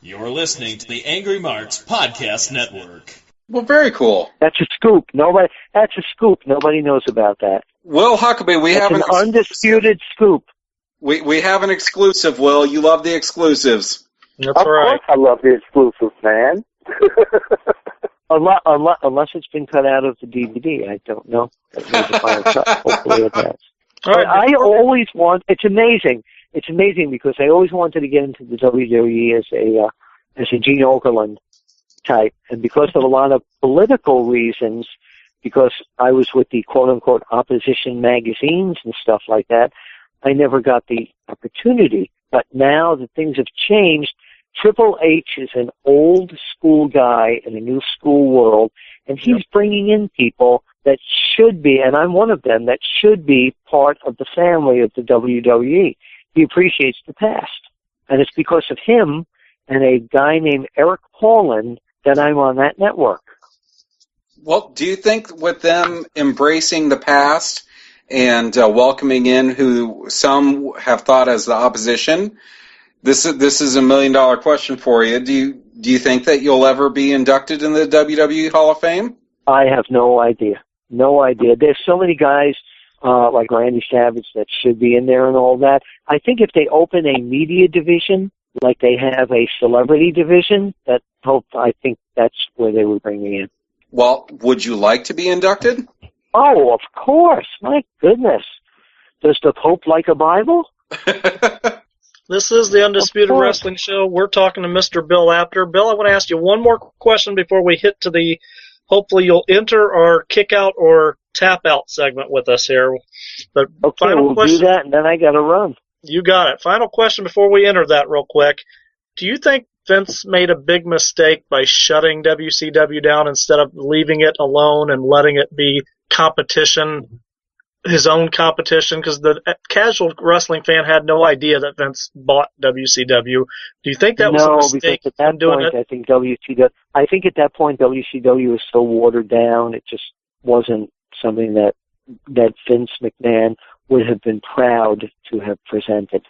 You're listening to the Angry Marks Podcast Network. Well, very cool. That's a scoop. That's a scoop. Nobody knows about that. Will Huckabee, we have an undisputed scoop. We have an exclusive, Will. You love the exclusives. That's of right. Course I love the exclusives, man. Unless it's been cut out of the DVD. I don't know. That was the final cut. Hopefully it has. All right, I always want, it's amazing. It's amazing because I always wanted to get into the WWE as a Gene Okerlund type. And because of a lot of political reasons, because I was with the quote-unquote opposition magazines and stuff like that, I never got the opportunity. But now that things have changed, Triple H is an old school guy in a new school world, and he's bringing in people that should be, and I'm one of them, that should be part of the family of the WWE. He appreciates the past. And it's because of him and a guy named Eric Paulin that I'm on that network. Well, do you think with them embracing the past and welcoming in who some have thought as the opposition, this is $1 million question for you. Do you think that you'll ever be inducted in the WWE Hall of Fame? I have no idea. No idea. There's so many guys like Randy Savage that should be in there and all that. I think if they open a media division, like they have a celebrity division, I think that's where they would bring me in. Well, would you like to be inducted? Oh, of course. My goodness. Does the Pope like a Bible? This is the Undisputed Wrestling Show. We're talking to Mr. Bill Apter. Bill, I want to ask you one more question before we hit to the hopefully you'll enter our kick out or tap out segment with us here. But okay, final question, do that, and then I got to run. You got it. Final question before we enter that real quick. Do you think Vince made a big mistake by shutting WCW down instead of leaving it alone and letting it be competition, his own competition? Because the casual wrestling fan had no idea that Vince bought WCW. Do you think that was a mistake? Because at that point, I think at that point WCW was so watered down, it just wasn't something that Vince McMahon would have been proud to have presented.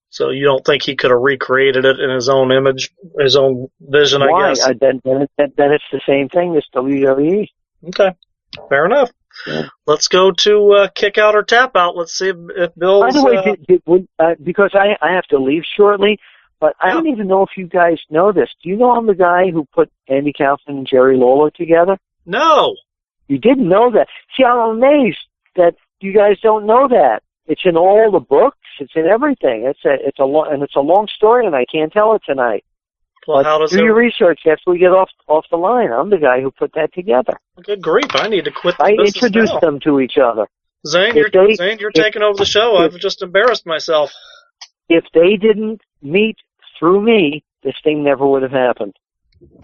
So you don't think he could have recreated it in his own image, his own vision? Why? I guess. Then it's the same thing as WWE. Okay, fair enough. Yeah. Let's go to kick out or tap out. Let's see if Bill's... By the way, because I have to leave shortly, but I don't even know if you guys know this. Do you know I'm the guy who put Andy Kaufman and Jerry Lawler together? No. You didn't know that. See, I'm amazed that you guys don't know that. It's in all the books. It's in everything. It's a long story, and I can't tell it tonight. Well, how does do your research after we get off the line. I'm the guy who put that together. Good grief! I need to quit. I introduced them to each other. Zane, you're taking over the show. I've just embarrassed myself. If they didn't meet through me, this thing never would have happened.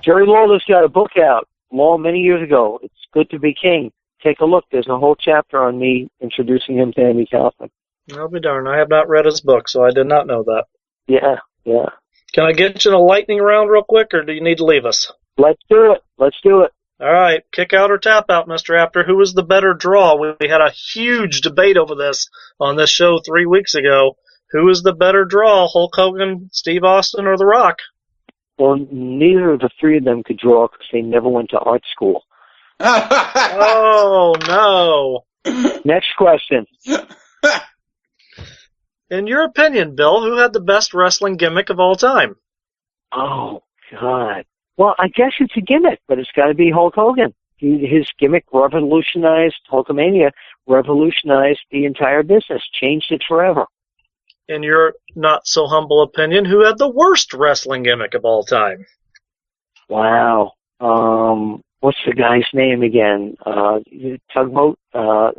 Jerry Lawler's got a book out many years ago. It's Good to Be King. Take a look. There's a whole chapter on me introducing him to Andy Kaufman. I'll be darned. I have not read his book, so I did not know that. Yeah. Can I get you in a lightning round real quick, or do you need to leave us? Let's do it. All right. Kick out or tap out, Mr. Apter. Who was the better draw? We had a huge debate over this on this show 3 weeks ago. Who was the better draw, Hulk Hogan, Steve Austin, or The Rock? Well, neither of the three of them could draw because they never went to art school. Oh, no. Next question. In your opinion, Bill, who had the best wrestling gimmick of all time? Oh, God. Well, I guess it's a gimmick, but it's got to be Hulk Hogan. His gimmick Hulkamania revolutionized the entire business, changed it forever. In your not-so-humble opinion, who had the worst wrestling gimmick of all time? Wow. What's the guy's name again? Tugboat? I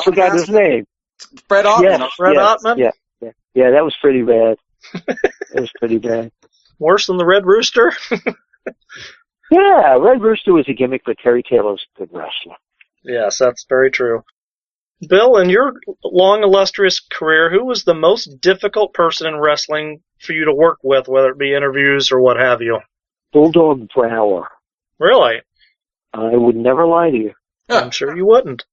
forgot his name. Fred Ottman. Yeah, Fred Ottman? Yeah, that was pretty bad. It was pretty bad. Worse than the Red Rooster? Yeah, Red Rooster was a gimmick, but Terry Taylor's a good wrestler. Yes, that's very true. Bill, in your long, illustrious career, who was the most difficult person in wrestling for you to work with, whether it be interviews or what have you? Bulldog Brower. Really? I would never lie to you. I'm sure you wouldn't.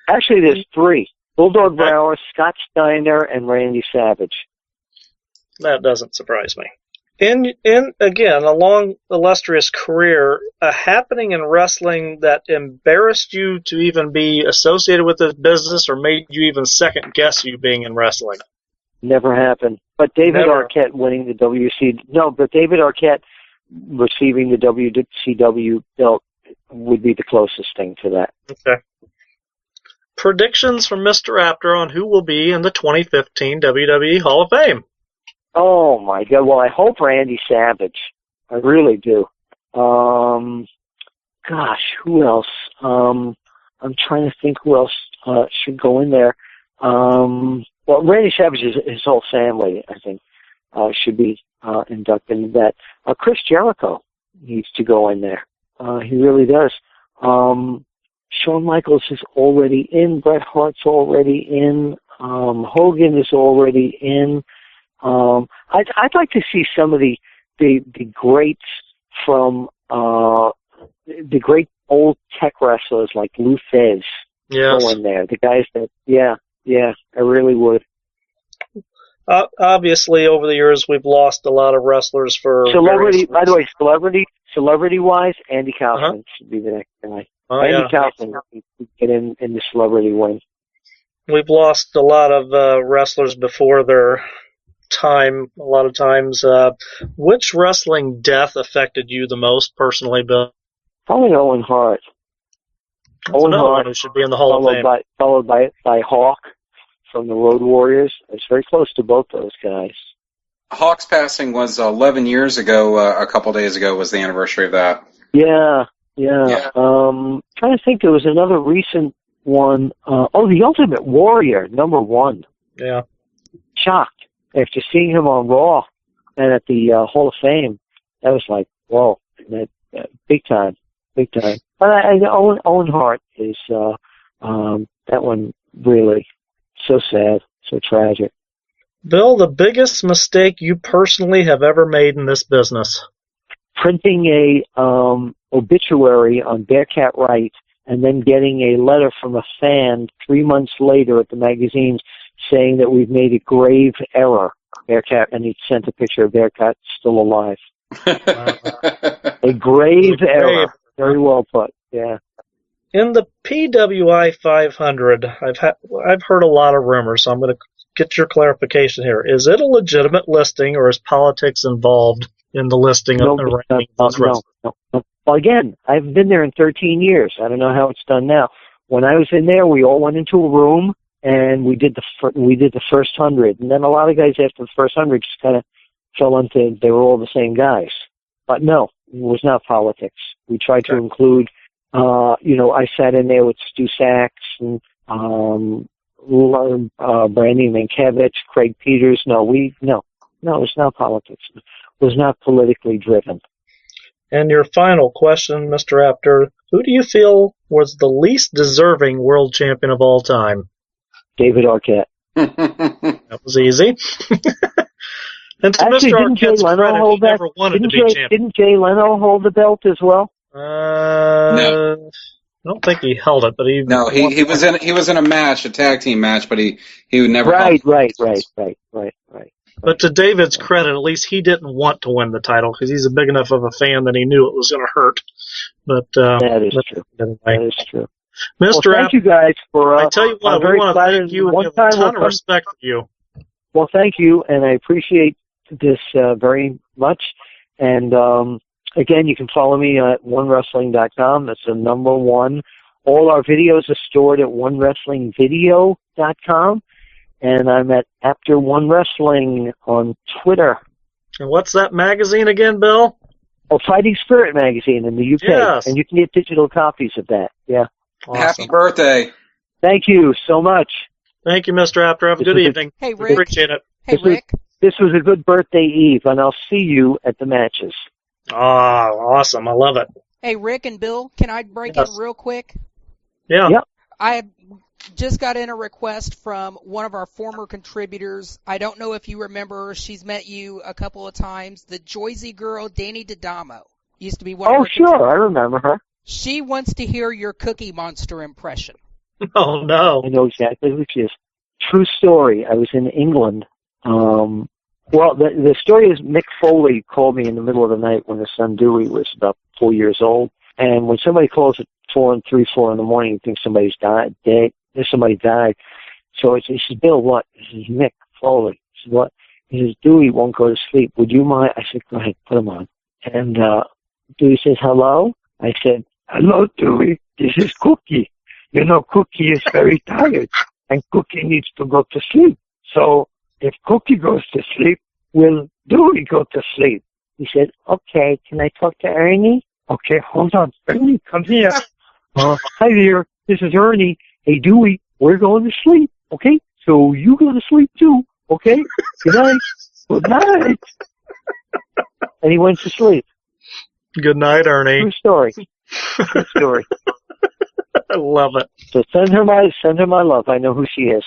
Actually, there's three. Bulldog Brower, Scott Steiner, and Randy Savage. That doesn't surprise me. In again, a long, illustrious career, a happening in wrestling that embarrassed you to even be associated with this business or made you even second guess you being in wrestling? Never happened. But David Never. Arquette winning the but David Arquette receiving the WCW belt would be the closest thing to that. Okay. Predictions from Mr. Apter on who will be in the 2015 WWE Hall of Fame. Oh my God! Well, I hope Randy Savage. I really do. Gosh, who else? I'm trying to think who else should go in there. Well, Randy Savage, his whole family, I think, should be inducted into that. Chris Jericho needs to go in there. He really does. Shawn Michaels is already in. Bret Hart's already in. Hogan is already in. I'd like to see some of the greats from the great old tech wrestlers like Lou Thesz go in there. The guys that, I really would. Obviously, over the years, we've lost a lot of wrestlers for celebrity. By the way, celebrity-wise, Andy Kaufman should be the next guy. Andy Kaufman would get in the celebrity wing. We've lost a lot of wrestlers before their time. A lot of times, which wrestling death affected you the most personally, Bill? Probably Owen Hart. Owen Hart, who should be in the Hall of Fame. Followed by Hawk from the Road Warriors. It's very close to both those guys. Hawk's passing was 11 years ago. A couple days ago was the anniversary of that. Yeah. Trying to think, there was another recent one. The Ultimate Warrior, #1. Yeah. Shocked after seeing him on Raw and at the Hall of Fame. That was like, whoa, big time. But Owen Hart is that one really so sad, so tragic. Bill, the biggest mistake you personally have ever made in this business? Printing a obituary on Bearcat Wright and then getting a letter from a fan 3 months later at the magazines saying that we've made a grave error. Bearcat, and he sent a picture of Bearcat still alive. A grave error. Very well put. Yeah. In the PWI 500, I've heard a lot of rumors, so I'm going to get your clarification here. Is it a legitimate listing, or is politics involved in the listing of the ranking of those wrestlers? No. Well, again, I've been there in 13 years. I don't know how it's done now. When I was in there, we all went into a room and we did the first 100, and then a lot of guys after the first 100 just kind of fell into they were all the same guys. But no, it was not politics. We tried to include. I sat in there with Stu Sachs and Brandy Mankiewicz, Craig Peters. No, it's not politics. It was not politically driven. And your final question, Mr. Apter, who do you feel was the least deserving world champion of all time? David Arquette. That was easy. And to Actually, Mr. didn't Jay Arquette's Leno credit, hold he that? never wanted to be champion. Didn't Jay Leno hold the belt as well? No. I don't think he held it, but he. No, he was in a match, a tag team match, but he would never. Right. But to David's credit, at least he didn't want to win the title because he's a big enough of a fan that he knew it was going to hurt. But that is true. That is true. Mr. Well, thank you guys for. I tell you what, we want to thank you. We have a ton of respect for you. Well, thank you, and I appreciate this very much. And again, you can follow me at OneWrestling.com. That's the number one. All our videos are stored at OneWrestlingVideo.com. And I'm at Apter One Wrestling on Twitter. And what's that magazine again, Bill? Oh, Fighting Spirit magazine in the UK. Yes. And you can get digital copies of that. Yeah. Awesome. Happy birthday. Thank you so much. Thank you, Mr. Apter. Have a good evening. Hey, Rick. Appreciate it. Hey, Rick. This was a good birthday eve, and I'll see you at the matches. Ah, awesome. I love it. Hey, Rick and Bill, can I break in real quick? Yeah. Yep. I just got in a request from one of our former contributors. I don't know if you remember her. She's met you a couple of times. The Joyzy girl, Danny D'Adamo, used to be one of our sure. I remember her. She wants to hear your Cookie Monster impression. Oh, no. I know exactly who she is. True story. I was in England Well, the story is Mick Foley called me in the middle of the night when his son Dewey was about 4 years old. And when somebody calls at 4 in the morning, you think somebody's died. Somebody died. So he says, Bill, what? This is Mick Foley. He says, what? He says, Dewey won't go to sleep. Would you mind? I said, go ahead, put him on. And Dewey says, hello? I said, hello, Dewey. This is Cookie. You know, Cookie is very tired, and Cookie needs to go to sleep. So if Cookie goes to sleep, will Dewey go to sleep? He said, okay, can I talk to Ernie? Okay, hold on. Ernie, come here. Hi there. This is Ernie. Hey, Dewey, we're going to sleep, okay? So you go to sleep too, okay? Good night. Good night. And he went to sleep. Good night, Ernie. True story. True story. I love it. So send her my love. I know who she is.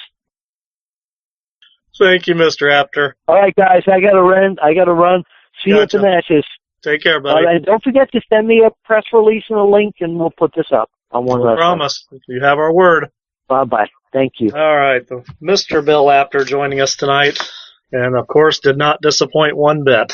Thank you, Mr. Apter. All right, guys, I got to run. See you at the matches. Take care, buddy. And don't forget to send me a press release and a link, and we'll put this up on one of promise. You have our word. Bye-bye. Thank you. All right. Mr. Bill Apter joining us tonight. And, of course, did not disappoint one bit.